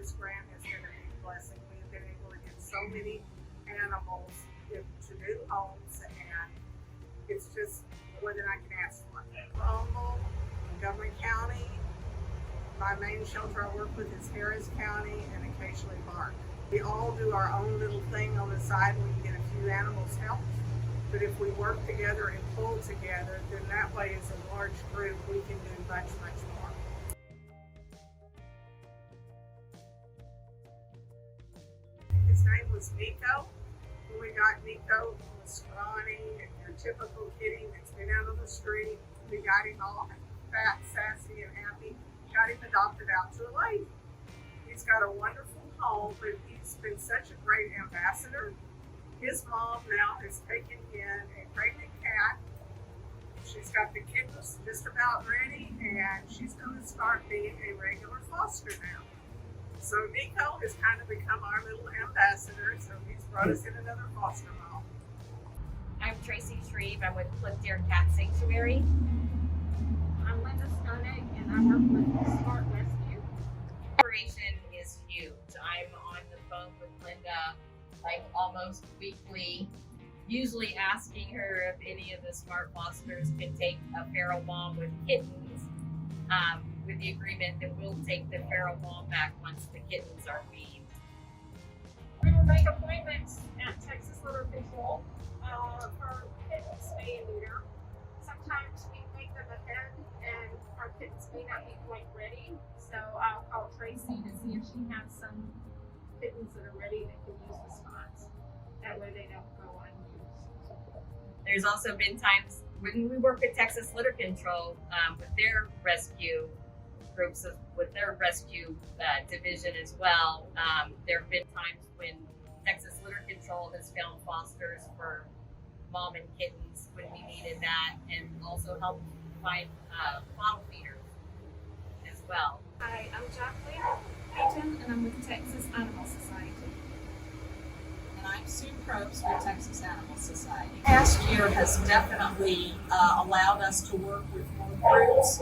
this grant has been a big blessing. We've been able to get so many animals into new homes, and it's just more than I can ask for. Humble, Montgomery County. My main shelter I work with is Harris County and occasionally Park. We all do our own little thing on the side when you get a few animals helped. But if we work together and pull together, then that way as a large group we can do much, much more. His name was Nico. When we got Nico, he was scrawny, your typical kitty that's been out on the street. We got him all fat, sassy, and happy. Got him adopted out to a lady. He's got a wonderful home, but he's been such a great ambassador. His mom now has taken in a pregnant cat. She's got the kittens just about ready, and she's going to start being a regular foster now. So Nico has kind of become our little ambassador, so he's brought us in another foster mom. I'm Tracy Shreve. I'm with Cliff-Deer Cat Sanctuary. I'm Linda Skonig, and I work with PetSmart Rescue. Operation is huge. I'm on the phone with Linda like almost weekly, usually asking her if any of the smart fosters can take a feral mom with kittens, with the agreement that we'll take the feral mom back once the kittens are weaned. We will make appointments at Texas Litter Control for kittens spay and neuter. Sometimes we make them ahead, and our kittens may not be quite ready, so I'll call Tracy to see if she has some kittens that are ready that can use the spots. That way they don't go unused. There's also been times when we work with Texas Litter Control with their rescue groups, with their rescue division as well. There have been times when Texas Litter Control has found fosters for mom and kittens when we needed that, and also helped find bottle feeders as well. Hi, I'm Jacqueline Payton, and I'm with Texas Animal Society. And I'm Sue Probst with Texas Animal Society. Past year has definitely allowed us to work with more groups.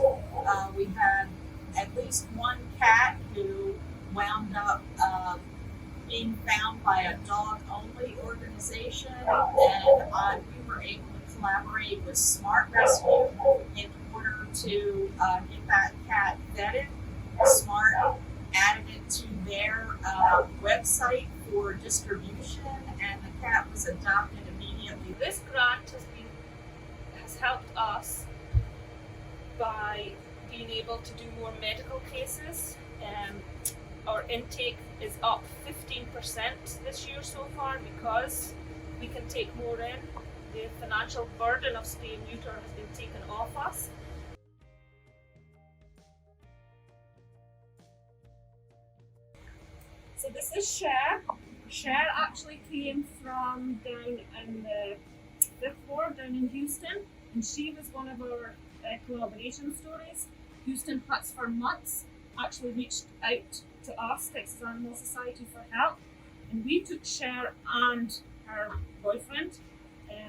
We had at least one cat who wound up being found by a dog-only organization, and we were able to collaborate with Smart Rescue in order to get that cat vetted. Smart added it to their website for distribution, and the cat was adopted immediately. This grant has helped us by being able to do more medical cases. Our intake is up 15% this year so far because we can take more in. The financial burden of spay and neuter has been taken off us. So this is Cher. Cher actually came from down in the 5th Ward down in Houston, and she was one of our collaboration stories. Houston Pets for Mutts actually reached out to us, Texas Animal Society, for help, and we took Cher and her boyfriend,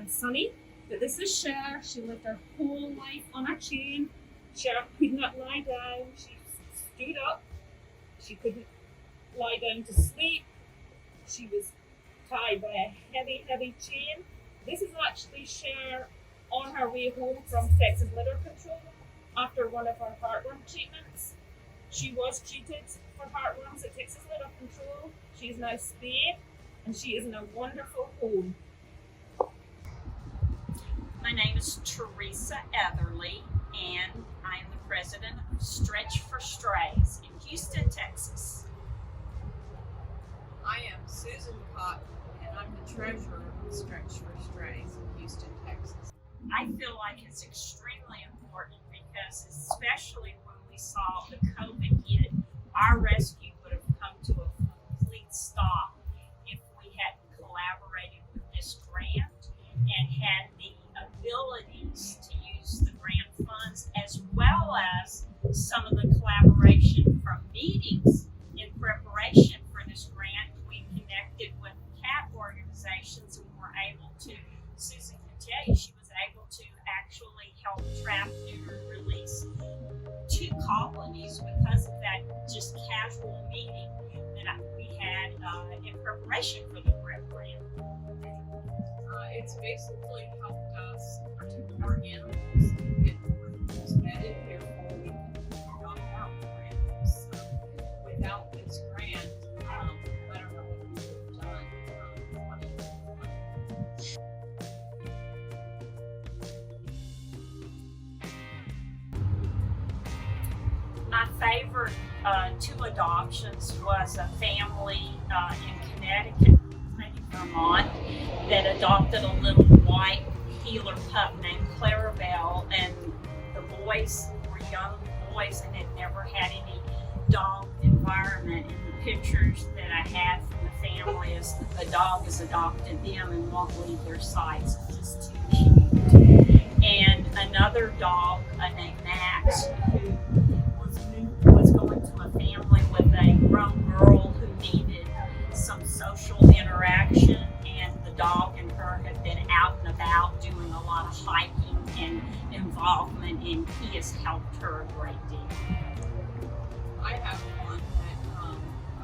Sonny. But this is Cher. She lived her whole life on a chain. Cher could not lie down. She stood up. She couldn't lie down to sleep. She was tied by a heavy, heavy chain. This is actually Cher on her way home from Texas Litter Control after one of her heartworm treatments. She was treated for heartworms at Texas Litter Control. She is now spayed, and she is in a wonderful home. My name is Teresa Etherly, and I am the president of Stretch for Strays in Houston, Texas. I am Susan Cotton, and I'm the treasurer of Stretch for Strays in Houston, Texas. I feel like it's extremely important because, especially when we saw the COVID hit, our rescue would have come to a complete stop if we hadn't collaborated with this grant and had the abilities to use the grant funds, as well as some of the collaboration from meetings in preparation for this grant. We connected with cat organizations and were able to, Susan can tell you, she was able to actually help trap, neuter, release 2 colonies because of that just casual meeting in preparation for the grant grant? It's basically helped us protect our animals and get more animals vetted, therefore we can adopt our more animals. So without this grant, I don't know what we would have done. My favorite two adoptions was a family in Connecticut, maybe Vermont, that adopted a little white heeler pup named Clarabelle, and the boys were young boys and had never had any dog environment. In the pictures that I had from the family, is a dog has adopted them and won't leave their sides. It's just too cute. And another dog named Max, who was going to a family with a grown girl who needed some social interaction, and the dog and her had been out and about doing a lot of hiking and involvement, and he has helped her a great deal. I have one that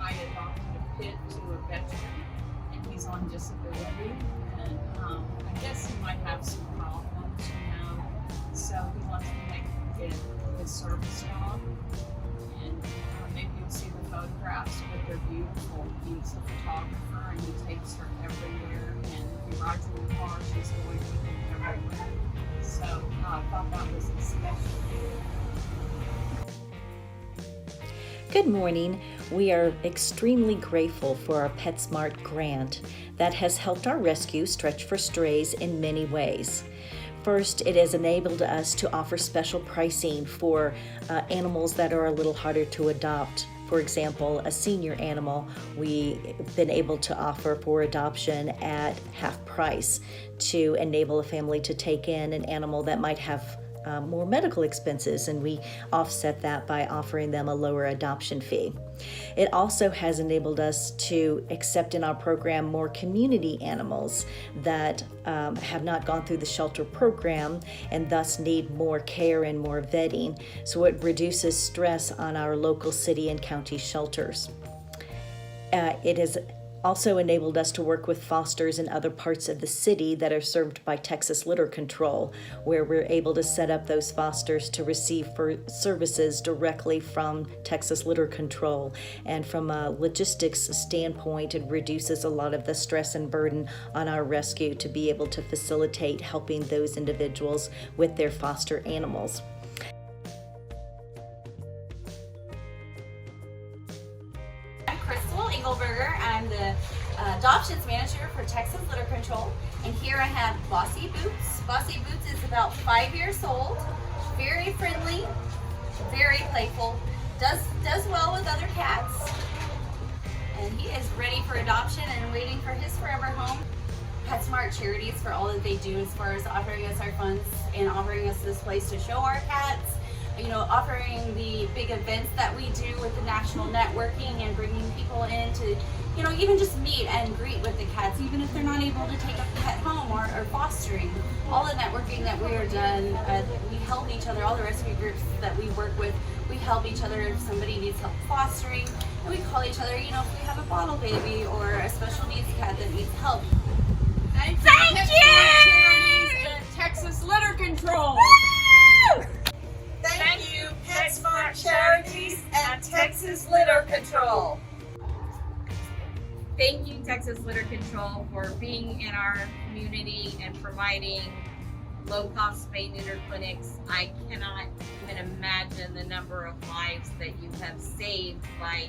I adopted a pit to a veteran, and he's on disability, and I guess he might have some problems, so he wants to make it his service dog. And maybe you'll see the photographs, but they're beautiful. He's a photographer, and he takes her everywhere, and if he rides in the car, she's going with him everywhere. So I thought that was especially Good morning. We are extremely grateful for our PetSmart grant that has helped our rescue Stretch for Strays in many ways. First, it has enabled us to offer special pricing for animals that are a little harder to adopt. For example, a senior animal we've been able to offer for adoption at half price to enable a family to take in an animal that might have more medical expenses, and we offset that by offering them a lower adoption fee. It also has enabled us to accept in our program more community animals that have not gone through the shelter program and thus need more care and more vetting, so it reduces stress on our local city and county shelters. It has also enabled us to work with fosters in other parts of the city that are served by Texas Litter Control, where we're able to set up those fosters to receive services directly from Texas Litter Control. And from a logistics standpoint, it reduces a lot of the stress and burden on our rescue to be able to facilitate helping those individuals with their foster animals. I'm the adoptions manager for Texas Litter Control, and here I have Bossy Boots. Bossy Boots is about 5 years old, very friendly, very playful, does well with other cats, and he is ready for adoption and waiting for his forever home. PetSmart Charities for all that they do as far as offering us our funds and offering us this place to show our cats. Offering the big events that we do with the national networking and bringing people in to, even just meet and greet with the cats, even if they're not able to take a pet home or fostering. All the networking that we are done, we help each other, all the rescue groups that we work with, we help each other if somebody needs help fostering, and we call each other, if we have a bottle baby or a special needs cat that needs help. Thank you! Charities and Texas Litter Control! Thank you, PetSmart Charities and Texas Litter Control. Thank you, Texas Litter Control, for being in our community and providing low-cost spay-neuter clinics. I cannot even imagine the number of lives that you have saved by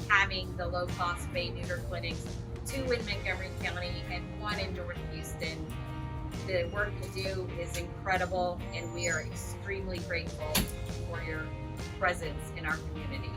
having the low-cost spay-neuter clinics, 2 in Montgomery County and 1 in North Houston. The work you do is incredible, and we are extremely grateful for your presence in our community.